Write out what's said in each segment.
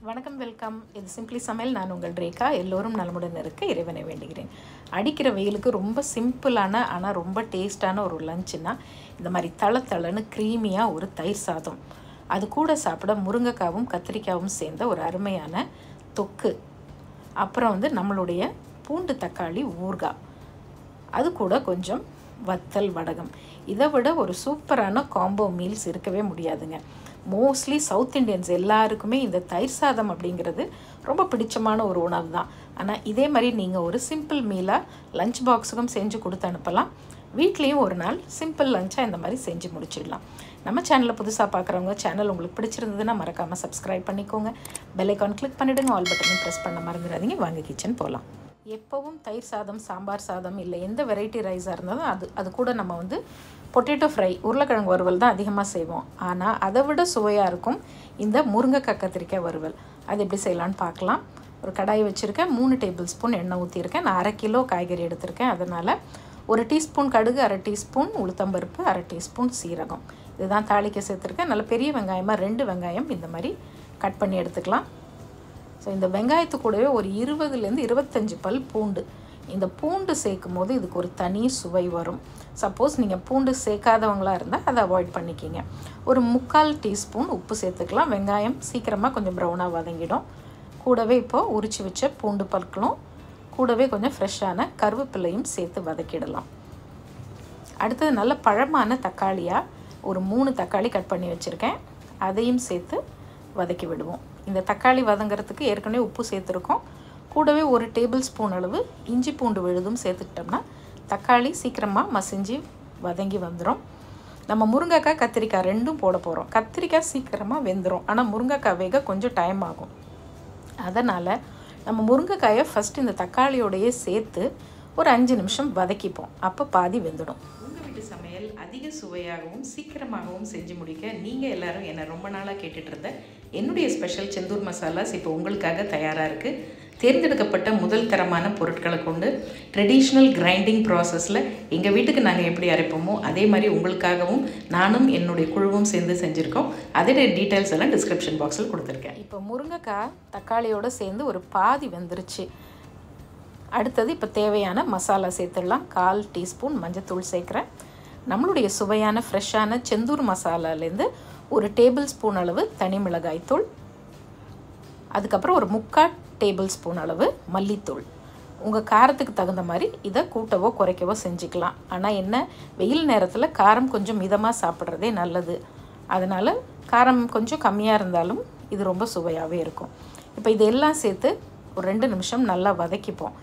வணக்கம், வெல்கம். இது சிம்பிளி சமையல். நான் உங்கள் ரேகா. எல்லோரும் நலமுடன் இருக்க இறைவனை வேண்டுகிறேன். அடிக்கிற வெயிலுக்கு ரொம்ப சிம்பிளான ஆனால் ரொம்ப டேஸ்டான ஒரு லஞ்சுன்னா இந்த மாதிரி தளன்னு க்ரீமியாக ஒரு தயிர் சாதம், அது கூட சாப்பிட முருங்கைக்காவும் கத்திரிக்காவும் சேர்ந்த ஒரு அருமையான தொக்கு, அப்புறம் நம்மளுடைய பூண்டு தக்காளி ஊறுகாய், அது கூட கொஞ்சம் வத்தல் வடகம். இதை விட ஒரு சூப்பரான காம்போ மீல்ஸ் இருக்கவே முடியாதுங்க. மோஸ்ட்லி சவுத் இண்டியன்ஸ் எல்லாருக்குமே இந்த தயிர் சாதம் அப்படிங்கிறது ரொம்ப பிடிச்சமான ஒரு உணவு தான். ஆனால் இதே மாதிரி நீங்கள் ஒரு சிம்பிள் மீலாக லஞ்ச் பாக்ஸுக்கும் செஞ்சு கொடுத்து அனுப்பலாம். வீட்லேயும் ஒரு நாள் சிம்பிள் லஞ்சாக இந்த மாதிரி செஞ்சு முடிச்சிடலாம். நம்ம சேனலை புதுசாக பார்க்குறவங்க, சேனல் உங்களுக்கு பிடிச்சிருந்ததுன்னா மறக்காமல் சப்ஸ்கிரைப் பண்ணிக்கோங்க. பெல் ஐக்கான் கிளிக் பண்ணிவிடுங்க. ஆல் பட்டனும் ப்ரெஸ் பண்ண மறந்துடாதீங்க. வாங்க கிச்சன் போகலாம். எப்போவும் தயிர் சாதம், சாம்பார் சாதம், இல்லை எந்த வெரைட்டி ரைஸாக இருந்தாலும் அது கூட நம்ம பொட்டேட்டோ ஃப்ரை, உருளைக்கிழங்கு வறுவல் தான் அதிகமாக செய்வோம். ஆனால் அதை விட சுவையாக இருக்கும் இந்த முருங்கைக்காய் கத்திரிக்காய் வறுவல். அது எப்படி செய்யலான்னு பார்க்கலாம். ஒரு கடாய் வச்சுருக்கேன். 3 டேபிள் ஸ்பூன் எண்ணெய் ஊற்றிருக்கேன். நான் 1/2 கிலோ காய்கறி எடுத்திருக்கேன். அதனால் 1 டீஸ்பூன் கடுகு, 1/2 டீஸ்பூன் உளுத்தம்பருப்பு, 1/2 டீஸ்பூன் சீரகம், இதுதான் தாளிக்க சேர்த்துருக்கேன். நல்ல பெரிய வெங்காயமாக 2 வெங்காயம் இந்த மாதிரி கட் பண்ணி எடுத்துக்கலாம். ஸோ இந்த வெங்காயத்து கூடவே ஒரு 20லேருந்து 25 பல் பூண்டு. இந்த பூண்டு சேர்க்கும் போது இதுக்கு ஒரு தனி சுவை வரும். சப்போஸ் நீங்கள் பூண்டு சேர்க்காதவங்களாக இருந்தால் அதை அவாய்ட் பண்ணிக்கிங்க. ஒரு 3/4 டீஸ்பூன் உப்பு சேர்த்துக்கலாம். வெங்காயம் சீக்கிரமாக கொஞ்சம் ப்ரௌனாக வதங்கிடும். கூடவே இப்போது உரித்து வச்ச பூண்டு பற்களும் கூடவே கொஞ்சம் ஃப்ரெஷ்ஷான கருவேப்பிலையும் சேர்த்து வதக்கிடலாம். அடுத்தது நல்ல பழமான தக்காளியாக ஒரு 3 தக்காளி கட் பண்ணி வச்சுருக்கேன். அதையும் சேர்த்து வதக்கி விடுவோம். இந்த தக்காளி வதங்கிறதுக்கு ஏற்கனவே உப்பு சேர்த்துருக்கோம். கூடவே 1 டேபிள் ஸ்பூன் அளவு இஞ்சி பூண்டு விழுதும் சேர்த்துக்கிட்டோம்னா தக்காளி சீக்கிரமாக மசிஞ்சு வதங்கி வந்துடும். நம்ம முருங்கைக்காய் கத்திரிக்காய் ரெண்டும் போட போகிறோம். கத்திரிக்காய் சீக்கிரமாக வெந்துடும், ஆனால் முருங்கைக்காய் வேக கொஞ்சம் டைம் ஆகும். அதனால் நம்ம முருங்கைக்காயை ஃபஸ்ட்டு இந்த தக்காளியோடையே சேர்த்து ஒரு 5 நிமிஷம் வதக்கிப்போம். அப்போ பாதி வெந்துடும். உங்கள் வீட்டு சமையல் அதிக சுவையாகவும் சீக்கிரமாகவும் செஞ்சு முடிக்க நீங்கள் எல்லோரும் என்னை ரொம்ப நாளாக கேட்டுட்டு இருந்த என்னுடைய ஸ்பெஷல் செந்தூர் மசாலாஸ் இப்போ உங்களுக்காக தயாராக இருக்குது. தேர்ந்தெடுக்கப்பட்ட முதல் தரமான பொருட்களை கொண்டு ட்ரெடிஷ்னல் கிரைண்டிங் ப்ராசஸில் எங்கள் வீட்டுக்கு நாங்கள் எப்படி அரைப்போமோ அதே மாதிரி உங்களுக்காகவும் நானும் என்னுடைய குழுவும் சேர்ந்து செஞ்சுருக்கோம். அதோட டீட்டெயில்ஸ் எல்லாம் டிஸ்கிரிப்ஷன் பாக்ஸில் கொடுத்துருக்கேன். இப்போ முருங்கைக்காய் தக்காளியோடு சேர்ந்து ஒரு பாதி வெந்துருச்சு. அடுத்தது இப்போ தேவையான மசாலா சேர்த்துடலாம். 1/4 டீஸ்பூன் மஞ்சத்தூள் சேர்க்குறேன். நம்மளுடைய சுவையான ஃப்ரெஷ்ஷான செந்தூர் மசாலாலேருந்து 1 டேபிள் ஸ்பூன் அளவு தனி மிளகாய் தூள், அதுக்கப்புறம் ஒரு 3/4 டேபிள் ஸ்பூன் அளவு மல்லித்தூள். உங்கள் காரத்துக்கு தகுந்த மாதிரி இதை கூட்டவோ குறைக்கவோ செஞ்சுக்கலாம். ஆனால் என்ன, வெயில் நேரத்தில் காரம் கொஞ்சம் மிதமாக சாப்பிட்றதே நல்லது. அதனால் காரம் கொஞ்சம் கம்மியாக இருந்தாலும் இது ரொம்ப சுவையாகவே இருக்கும். இப்போ இதெல்லாம் சேர்த்து ஒரு 2 நிமிஷம் நல்லா வதக்கிப்போம்.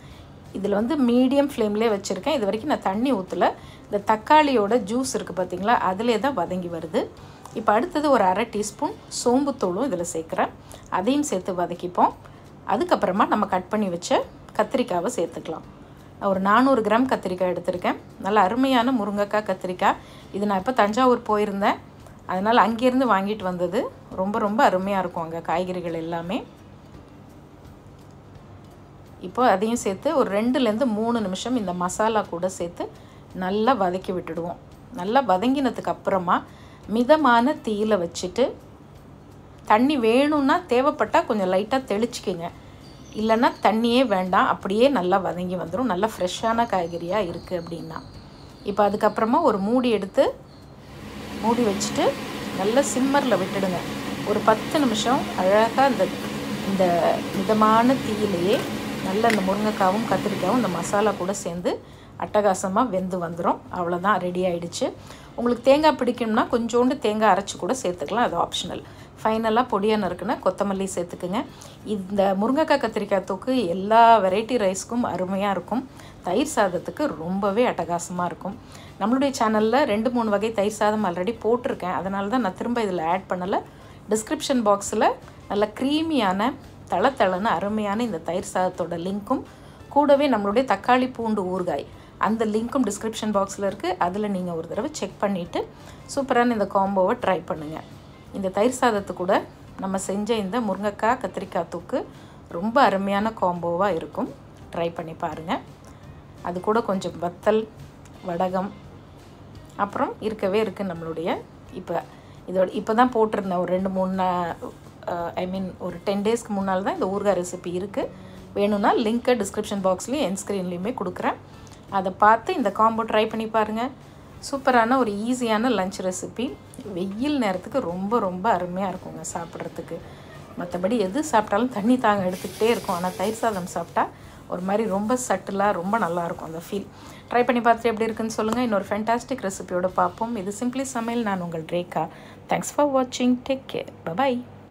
இதில் மீடியம் ஃப்ளேம்லேயே வச்சுருக்கேன். இது வரைக்கும் நான் தண்ணி ஊற்றலை. இந்த தக்காளியோட ஜூஸ் இருக்குது பார்த்திங்களா, அதிலே தான் வதங்கி வருது. இப்போ அடுத்தது ஒரு 1/2 டீஸ்பூன் சோம்புத்தூளும் இதில் சேர்க்குறேன். அதையும் சேர்த்து வதக்கிப்போம். அதுக்கப்புறமா நம்ம கட் பண்ணி வச்ச கத்திரிக்காவை சேர்த்துக்கலாம். நான் ஒரு 400 கிராம் கத்திரிக்காய் எடுத்திருக்கேன். நல்ல அருமையான முருங்கைக்காய் கத்திரிக்காய். இது நான் இப்போ தஞ்சாவூர் போயிருந்தேன், அதனால் அங்கேருந்து வாங்கிட்டு வந்தது. ரொம்ப ரொம்ப அருமையாக இருக்கும் அங்கே காய்கறிகள் எல்லாமே. இப்போ அதையும் சேர்த்து ஒரு 2லேருந்து 3 நிமிஷம் இந்த மசாலா கூட சேர்த்து நல்லா வதக்கி விட்டுடுவோம். நல்லா வதங்கினதுக்கு அப்புறமா மிதமான தீயில வச்சுட்டு, தண்ணி வேணும்னா தேவைப்பட்டால் கொஞ்சம் லைட்டாக தெளிச்சிக்கிங்க, இல்லைன்னா தண்ணியே வேண்டாம், அப்படியே நல்லா வதங்கி வந்துடும். நல்லா ஃப்ரெஷ்ஷான காய்கறியாக இருக்குது அப்படின்னா. இப்போ அதுக்கப்புறமா ஒரு மூடி எடுத்து மூடி வச்சுட்டு நல்லா சிம்மரில் விட்டுடுங்க. ஒரு 10 நிமிஷம் அழகாக இந்த மிதமான தீயிலேயே நல்ல இந்த முருங்கைக்காவும் கத்திரிக்காயும் இந்த மசாலா கூட சேர்ந்து அட்டகாசமாக வெந்து வந்துடும். அவ்வளோதான், ரெடி ஆகிடுச்சு. உங்களுக்கு தேங்காய் பிடிக்கும்னா கொஞ்சோண்டு தேங்காய் அரைச்சி கூட சேர்த்துக்கலாம், அது ஆப்ஷனல். ஃபைனலாக பொடியாக நறுக்குன்னா கொத்தமல்லி சேர்த்துக்குங்க. இந்த முருங்கைக்காய் கத்திரிக்காய் தொக்கு எல்லா வெரைட்டி ரைஸ்க்கும் அருமையாக இருக்கும். தயிர் சாதத்துக்கு ரொம்பவே அட்டகாசமாக இருக்கும். நம்மளுடைய சேனலில் 2-3 வகை தயிர் சாதம் ஆல்ரெடி போட்டிருக்கேன். அதனால தான் நான் திரும்ப இதில் ஆட் பண்ணலை. டிஸ்கிரிப்ஷன் பாக்ஸில் நல்ல க்ரீமியான தளன்னு அருமையான இந்த தயிர் சாதத்தோட லிங்க்கும் கூடவே நம்மளுடைய தக்காளி பூண்டு ஊறுகாய் அந்த லிங்க்கும் டிஸ்கிரிப்ஷன் பாக்ஸில் இருக்குது. அதில் நீங்கள் ஒரு தடவை செக் பண்ணிவிட்டு சூப்பரான இந்த காம்போவை ட்ரை பண்ணுங்கள். இந்த தயிர் சாதத்து கூட நம்ம செஞ்ச இந்த முருங்கைக்காய் கத்திரிக்காய் தொக்கு ரொம்ப அருமையான காம்போவாக இருக்கும். ட்ரை பண்ணி பாருங்கள். அது கூட கொஞ்சம் வத்தல் வடகம் அப்புறம் இருக்கவே இருக்குது நம்மளுடைய இப்போ தான் போட்டிருந்தேன் ஒரு 2-3 ஐ மீன் ஒரு 10 டேஸ்க்கு முன்னால் தான் இந்த ஊறுகாய் ரெசிபி இருக்குது. வேணும்னா லிங்க்கை டிஸ்கிரிப்ஷன் பாக்ஸ்லேயும் என் ஸ்க்ரீன்லேயுமே கொடுக்குறேன். அதை பார்த்து இந்த காம்போ ட்ரை பண்ணி பாருங்கள். சூப்பரான ஒரு ஈஸியான லஞ்ச் ரெசிபி. வெயில் நேரத்துக்கு ரொம்ப ரொம்ப அருமையாக இருக்குங்க சாப்பிட்றதுக்கு. மற்றபடி எது சாப்பிட்டாலும் தண்ணி தாங்க எடுத்துக்கிட்டே இருக்கும். ஆனால் தயிர் சாதம் சாப்பிட்டா ஒரு மாதிரி ரொம்ப சட்டிலாக ரொம்ப நல்லாயிருக்கும் அந்த ஃபீல். ட்ரை பண்ணி பார்த்துட்டு எப்படி இருக்குன்னு சொல்லுங்கள். இன்னொரு ஃபேண்டாஸ்டிக் ரெசிபியோடு பார்ப்போம். இது சிம்பிளி சமையல். நான் உங்கள் ரேகா. தேங்க்ஸ் ஃபார் வாட்சிங். Take care. பை.